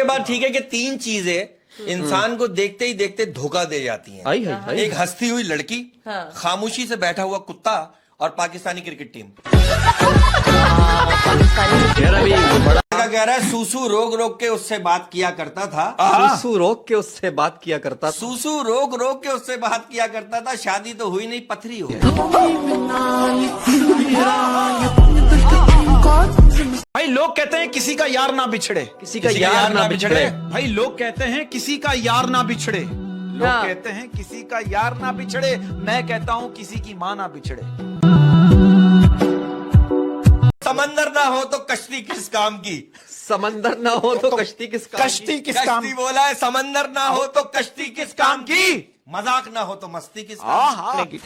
बात ठीक है कि 3 चीजें इंसान को देखते ही देखते धोखा दे जाती हैं। एक हंसती हुई लड़की, खामोशी से बैठा हुआ कुत्ता और पाकिस्तानी क्रिकेट टीम। कह रहा है सूसू रोक रोक के उससे बात किया करता था। सूसू रोक के उससे बात किया करता था। सूसू रोक रोक के उससे बात किया करता था। शादी तो हुई नहीं, पथरी हो। भाई लोग कहते हैं किसी का यार ना बिछड़े, किसी का यार ना बिछड़े। भाई लोग कहते हैं किसी का यार ना बिछड़े। लोग कहते हैं किसी का यार ना बिछड़े। मैं कहता हूँ किसी की माँ ना बिछड़े। समंदर ना हो तो कश्ती किस काम की। समंदर ना हो तो कश्ती किस काम कश्ती किस काम कश्ती बोला है। समंदर ना हो तो कश्ती किस काम की। मजाक ना हो तो मस्ती किस काम की।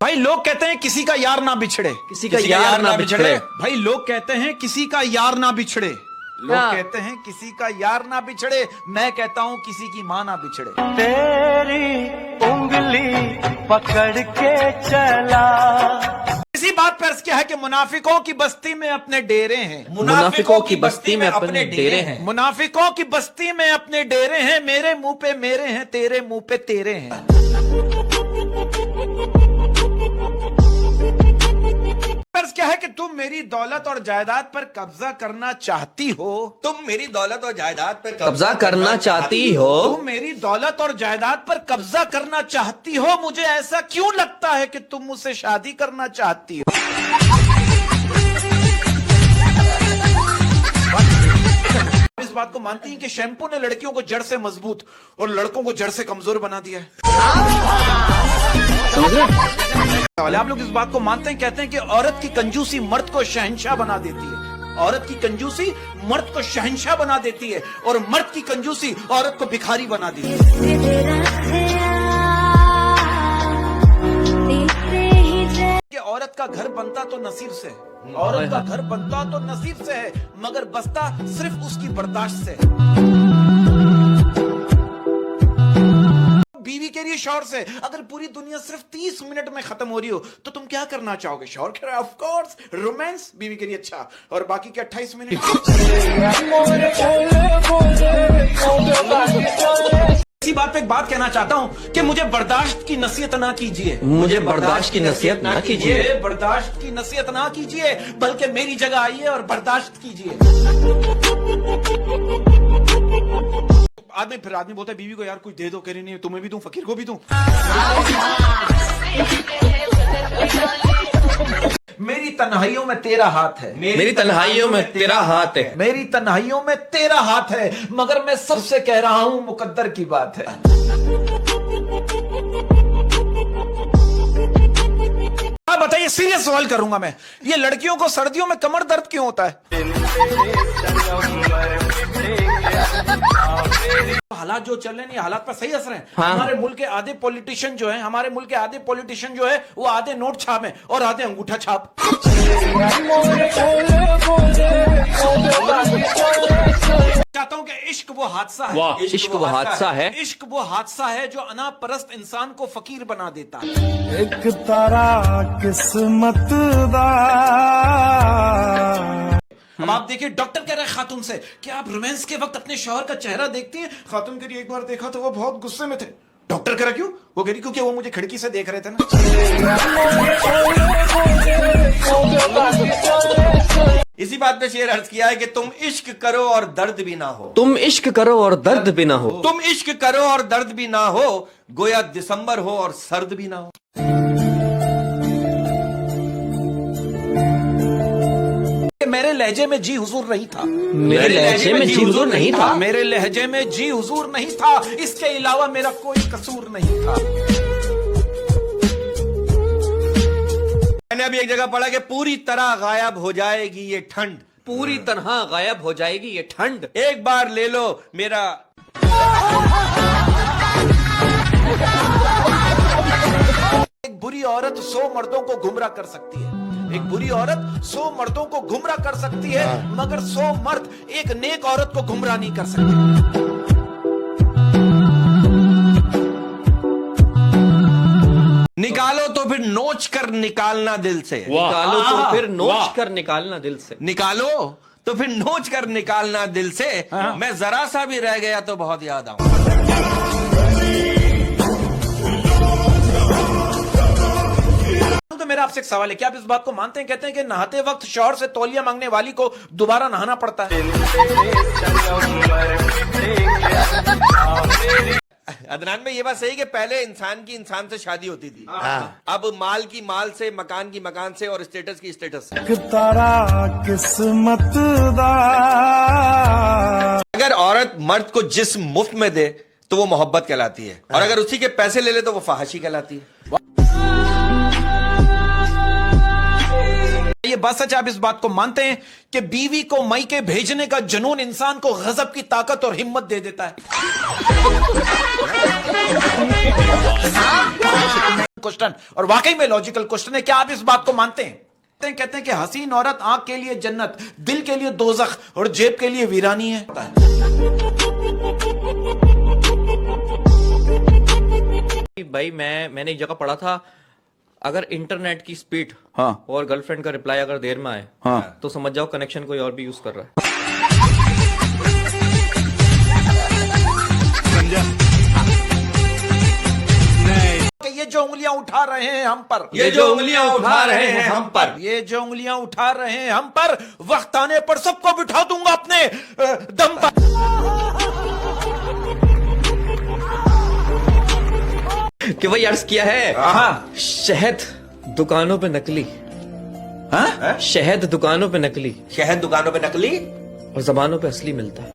भाई लोग कहते हैं किसी का यार ना बिछड़े, किसी का यार ना बिछड़े। भाई लोग कहते हैं किसी का यार ना बिछड़े। लोग कहते हैं किसी का यार ना बिछड़े। मैं कहता हूँ किसी की माँ ना बिछड़े। तेरी उंगली पकड़ के चला। इसी बात पर क्या है कि मुनाफिकों की बस्ती में अपने डेरे हैं। मुनाफिकों की बस्ती में अपने डेरे हैं। मुनाफिकों की बस्ती में अपने डेरे हैं। मेरे मुंह पे मेरे हैं, तेरे मुंह पे तेरे हैं। क्या है कि तुम मेरी दौलत और जायदाद पर कब्जा करना चाहती हो। तुम मेरी दौलत और जायदाद पर कब्जा करना चाहती हो। तुम मेरी दौलत और जायदाद पर कब्जा करना चाहती हो। मुझे ऐसा क्यों लगता है कि तुम मुझसे शादी करना चाहती हो। इस बात को मानती हैं कि शैम्पू ने लड़कियों को जड़ से मजबूत और लड़कों को जड़ से कमजोर बना दिया है। आप लोग इस बात को मानते हैं, कहते हैं कि औरत की कंजूसी मर्द को शहंशाह बना देती है। औरत की कंजूसी मर्द को शहंशाह बना देती है और मर्द की कंजूसी औरत को भिखारी बना देती है। कि औरत का घर बनता तो नसीब से है। औरत का घर बनता तो नसीब से है, मगर बसता सिर्फ उसकी बर्दाश्त से है। बीवी के लिए शौहर से अगर पूरी दुनिया सिर्फ 30 मिनट में खत्म हो रही हो तो तुम क्या करना चाहोगे। शौहर कह रहा है ऑफ कोर्स रोमांस, बीवी के लिए अच्छा, और बाकी के 28 मिनट। इसी बात पे एक बात कहना चाहता हूँ कि मुझे बर्दाश्त की नसीहत ना कीजिए। मुझे बर्दाश्त की नसीहत ना कीजिए। बर्दाश्त की नसीहत ना कीजिए, बल्कि मेरी जगह आइए और बर्दाश्त कीजिए। आदमी बोलता है बीवी को यार कुछ दे दो, कह रही नहीं तुम्हें भी दूं, फकीर को भी दूं। मेरी तन्हाइयों में तेरा हाथ है। मेरी तन्हाइयों में तेरा हाथ है। मेरी तन्हाइयों में तेरा हाथ है, मगर मैं सबसे कह रहा हूं मुकद्दर की बात है। बताइए, सीरियस सवाल करूंगा मैं, ये लड़कियों को सर्दियों में कमर दर्द क्यों होता है। हालात जो चल रहे हैं, हालात पर सही असर है। हमारे मुल्क के आधे पॉलिटिशियन जो है वो आधे नोट छाप है और आधे अंगूठा छाप। चाहता हूं कि इश्क वो हादसा है। इश्क वो हादसा है। इश्क वो हादसा है जो अनापरस्त इंसान को फकीर बना देता है। एक तारा किस्मत दा। अब आप देखिए, डॉक्टर कह रहे हैं खातून से कि आप रोमांस के वक्त अपने शौहर का चेहरा देखती हैं। खातून कह रही एक बार देखा तो वो बहुत गुस्से में थे। डॉक्टर कह रहा क्यों? वो कह रही क्योंकि वो मुझे खिड़की से देख रहे थे ना। इसी बात पे शेर अर्ज किया है कि तुम इश्क करो और दर्द भी ना हो। तुम इश्क करो और दर्द भी ना हो। तुम इश्क करो और दर्द भी ना हो, गोया दिसंबर हो और सर्द भी ना हो। मेरे लहजे में जी हुजूर नहीं था। मेरे लहजे में जी हुजूर नहीं था। मेरे लहजे में जी हुजूर नहीं था। इसके अलावा मेरा कोई कसूर नहीं था। मैंने अभी एक जगह पढ़ा कि पूरी तरह गायब हो जाएगी ये ठंड। पूरी तरह गायब हो जाएगी ये ठंड। एक बार ले लो मेरा। एक बुरी औरत 100 मर्दों को गुमराह कर सकती है। एक बुरी औरत 100 मर्दों को गुमराह कर सकती है, मगर 100 मर्द एक नेक औरत को गुमराह नहीं कर सकते। निकालो तो फिर नोच कर निकालना दिल से। निकालो तो फिर नोच कर निकालना दिल से। निकालो तो फिर नोच कर निकालना दिल से। मैं जरा सा भी रह गया तो बहुत याद आऊं। तो मेरा आपसे एक सवाल है, क्या आप इस बात को मानते हैं? कहते हैं कि नहाते वक्त शौहर से तौलिया मांगने वाली को दोबारा नहाना पड़ता है। अदनान में ये बात सही कि पहले इंसान की इंसान से शादी होती थी, अब माल की माल से, मकान की मकान से और स्टेटस की स्टेटस से। तारा किस्मत दा। अगर औरत मर्द को जिस्म मुफ्त में दे तो वो मोहब्बत कहलाती है, और अगर उसी के पैसे ले ले तो वो फहाशी कहलाती है। ये बात सच, आप इस बात को मानते हैं कि बीवी को मायके भेजने का जुनून इंसान को गजब की ताकत और हिम्मत दे देता है? क्वेश्चन, और वाकई में लॉजिकल क्वेश्चन है, क्या आप इस बात को मानते हैं? कहते हैं कि हसीन औरत आंख के लिए जन्नत, दिल के लिए दोजख और जेब के लिए वीरानी है। भाई मैंने एक जगह पढ़ा था, अगर इंटरनेट की स्पीड और गर्लफ्रेंड का रिप्लाई अगर देर में आए तो समझ जाओ कनेक्शन कोई और भी यूज कर रहा है। ये जो उंगलियां उठा रहे हैं हम पर, ये जो उंगलियां उठा रहे हैं हम पर, ये जो उंगलियां उठा रहे हैं हम पर, वक्त आने पर सबको बिठा दूंगा अपने दम पर। कि भाई अर्ज किया है, शहद दुकानों पे नकली, शहद दुकानों पे नकली, शहद दुकानों पे नकली और जबानों पे असली मिलता है।